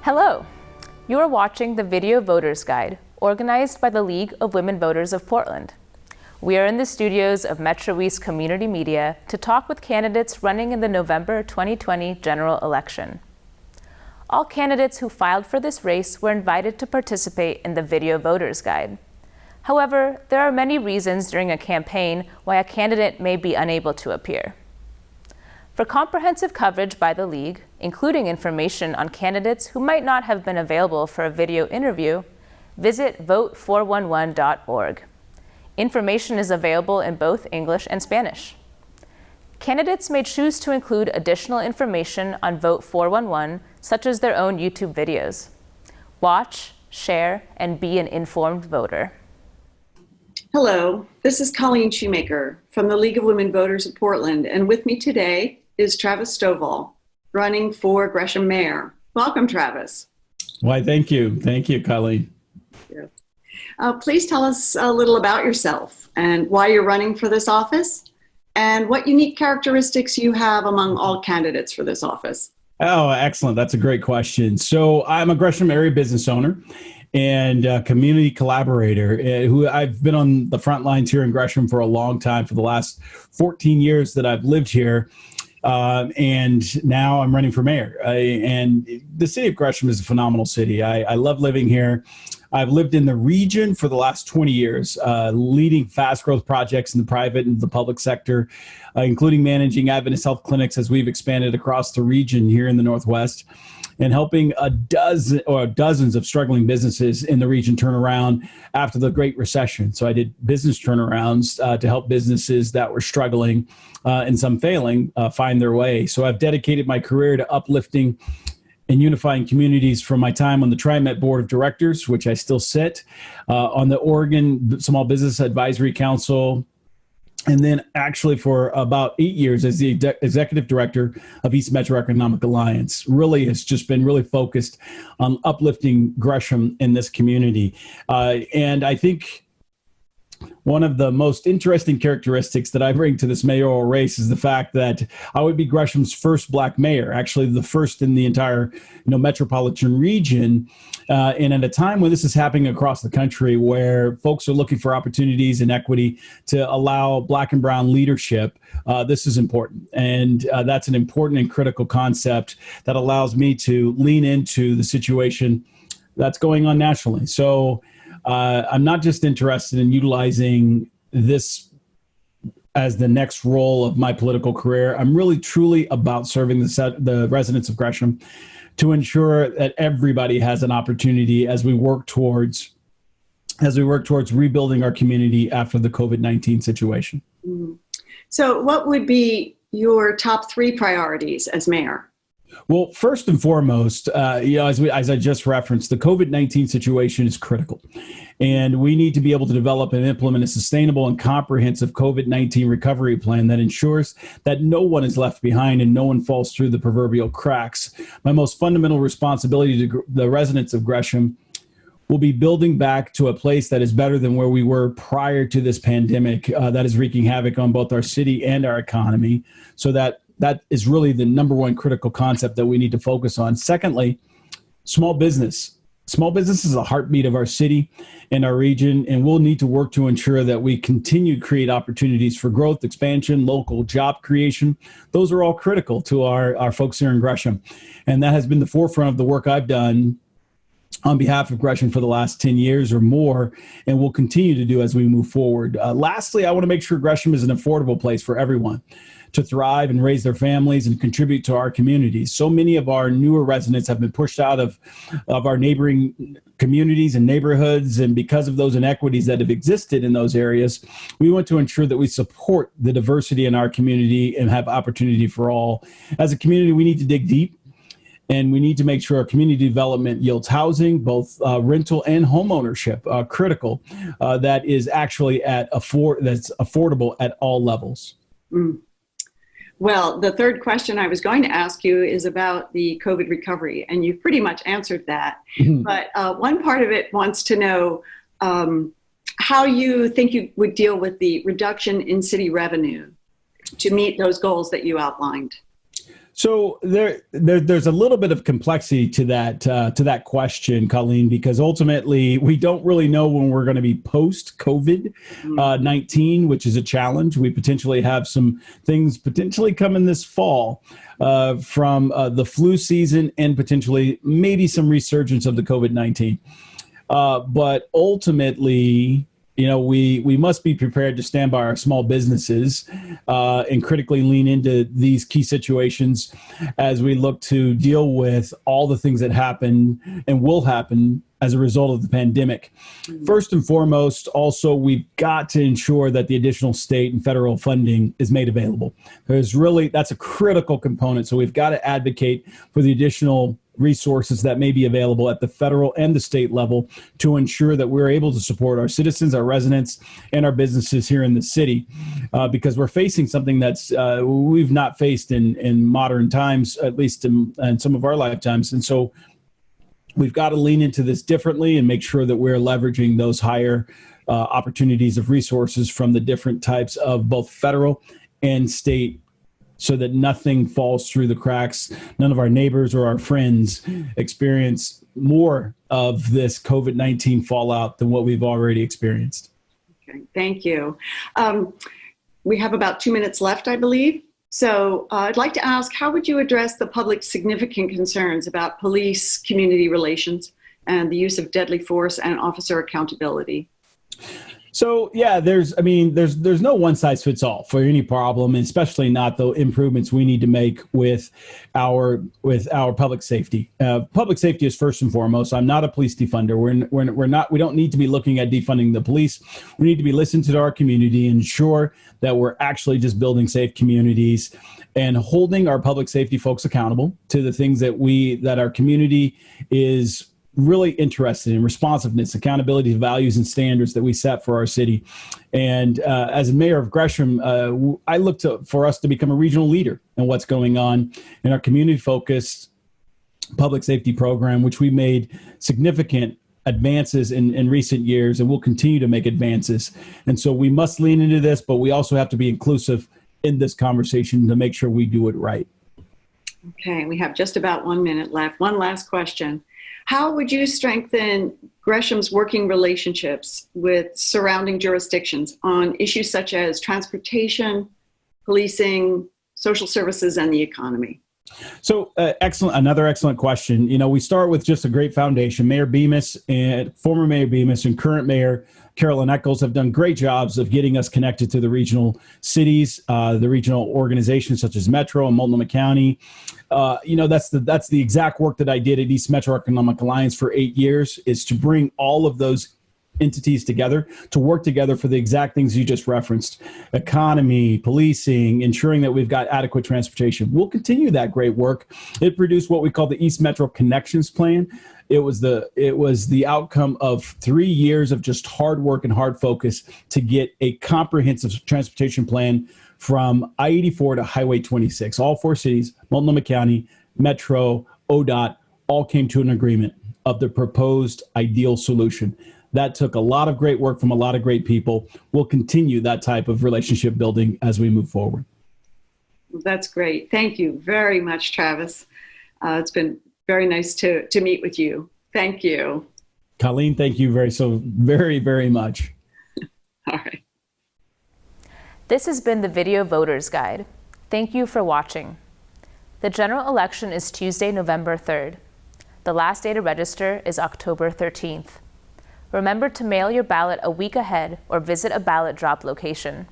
Hello! You are watching the Video Voters Guide, organized by the League of Women Voters of Portland. We are in the studios of Metro East Community Media to talk with candidates running in the November 2020 general election. All candidates who filed for this race were invited to participate in the Video Voters Guide. However, there are many reasons during a campaign why a candidate may be unable to appear. For comprehensive coverage by the League, including information on candidates who might not have been available for a video interview, visit vote411.org. Information is available in both English and Spanish. Candidates may choose to include additional information on Vote 411, such as their own YouTube videos. Watch, share, and be an informed voter. Hello, this is Colleen Shoemaker from the League of Women Voters of Portland, and with me today is Travis Stovall, running for Gresham Mayor. Welcome, Travis. Why, thank you. Thank you, Colleen. Please tell us a little about yourself and why you're running for this office and what unique characteristics you have among all candidates for this office. Oh, excellent. That's a great question. So I'm a Gresham area business owner and a community collaborator who I've been on the front lines here in Gresham for a long time, for the last 14 years that I've lived here. And now I'm running for mayor. And the city of Gresham is a phenomenal city. I love living here. I've lived in the region for the last 20 years, leading fast growth projects in the private and the public sector, including managing Adventist health clinics as we've expanded across the region here in the Northwest, and helping dozens of struggling businesses in the region turn around after the Great Recession. So I did business turnarounds to help businesses that were struggling and some failing find their way. So I've dedicated my career to uplifting and unifying communities from my time on the TriMet Board of Directors, which I still sit, on the Oregon Small Business Advisory Council, and then actually for about 8 years as the executive director of East Metro Economic Alliance. Really has just been really focused on uplifting Gresham in this community. And I think one of the most interesting characteristics that I bring to this mayoral race is the fact that I would be Gresham's first Black mayor, actually the first in the entire metropolitan region. And at a time when this is happening across the country, where folks are looking for opportunities and equity to allow Black and brown leadership, this is important. And that's an important and critical concept that allows me to lean into the situation that's going on nationally. So I'm not just interested in utilizing this as the next role of my political career. I'm really truly about serving the residents of Gresham to ensure that everybody has an opportunity as we work towards rebuilding our community after the COVID-19 situation. Mm-hmm. So what would be your top 3 priorities as mayor? Well, first and foremost, as I just referenced, the COVID-19 situation is critical, and we need to be able to develop and implement a sustainable and comprehensive COVID-19 recovery plan that ensures that no one is left behind and no one falls through the proverbial cracks. My most fundamental responsibility to the residents of Gresham will be building back to a place that is better than where we were prior to this pandemic that is wreaking havoc on both our city and our economy, so that is really the number one critical concept that we need to focus on. Secondly, small business. Small business is the heartbeat of our city and our region, and we'll need to work to ensure that we continue to create opportunities for growth, expansion, local job creation. Those are all critical to our folks here in Gresham. And that has been the forefront of the work I've done on behalf of Gresham for the last 10 years or more, and will continue to do as we move forward. Lastly, I want to make sure Gresham is an affordable place for everyone to thrive and raise their families and contribute to our communities. So many of our newer residents have been pushed out of our neighboring communities and neighborhoods, and because of those inequities that have existed in those areas, we want to ensure that we support the diversity in our community and have opportunity for all. As a community, we need to dig deep, and we need to make sure our community development yields housing, both rental and home ownership, critical, that is actually that's affordable at all levels. Mm. Well, the third question I was going to ask you is about the COVID recovery, and you've pretty much answered that. Mm-hmm. But one part of it wants to know how you think you would deal with the reduction in city revenue to meet those goals that you outlined. So there's a little bit of complexity to that question, Colleen, because ultimately we don't really know when we're going to be post COVID-19, which is a challenge. We potentially have some things potentially coming this fall from the flu season and potentially maybe some resurgence of the COVID-19. But ultimately, we must be prepared to stand by our small businesses and critically lean into these key situations as we look to deal with all the things that happen and will happen as a result of the pandemic. First and foremost, also, we've got to ensure that the additional state and federal funding is made available. That's a critical component. So we've got to advocate for the additional resources that may be available at the federal and the state level to ensure that we're able to support our citizens, our residents, and our businesses here in the city, because we're facing something that's we've not faced in modern times, at least in some of our lifetimes. And so we've got to lean into this differently and make sure that we're leveraging those higher opportunities of resources from the different types of both federal and state, so that nothing falls through the cracks. None of our neighbors or our friends experience more of this COVID-19 fallout than what we've already experienced. Okay, thank you. We have about 2 minutes left, I believe. So I'd like to ask, how would you address the public's significant concerns about police-community relations and the use of deadly force and officer accountability? So yeah, there's no one size fits all for any problem, and especially not the improvements we need to make with our public safety. Public safety is first and foremost. I'm not a police defunder. We don't need to be looking at defunding the police. We need to be listening to our community and ensure that we're actually just building safe communities and holding our public safety folks accountable to the things that our community is really interested in: responsiveness, accountability, values, and standards that we set for our city. And as mayor of Gresham, I look for us to become a regional leader in what's going on in our community-focused public safety program, which we made significant advances in recent years, and we'll continue to make advances. And so we must lean into this, but we also have to be inclusive in this conversation to make sure we do it right. Okay, we have just about 1 minute left. One last question. How would you strengthen Gresham's working relationships with surrounding jurisdictions on issues such as transportation, policing, social services, and the economy? So another excellent question. We start with just a great foundation. Mayor Bemis and former Mayor Bemis and current Mayor Carolyn Eccles have done great jobs of getting us connected to the regional cities, the regional organizations such as Metro and Multnomah County. That's the exact work that I did at East Metro Economic Alliance for 8 years, is to bring all of those entities together to work together for the exact things you just referenced: economy, policing, ensuring that we've got adequate transportation. We'll continue that great work. It produced what we call the East Metro Connections Plan. It was the outcome of 3 years of just hard work and hard focus to get a comprehensive transportation plan from I-84 to Highway 26. All 4 cities, Multnomah County, Metro, ODOT, all came to an agreement of the proposed ideal solution. That took a lot of great work from a lot of great people. We'll continue that type of relationship building as we move forward. That's great. Thank you very much, Travis. It's been very nice to meet with you. Thank you. Colleen, thank you very, very much. All right. This has been the Video Voters Guide. Thank you for watching. The general election is Tuesday, November 3rd. The last day to register is October 13th. Remember to mail your ballot a week ahead or visit a ballot drop location.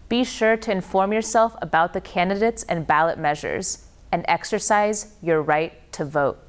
Be sure to inform yourself about the candidates and ballot measures and exercise your right to vote.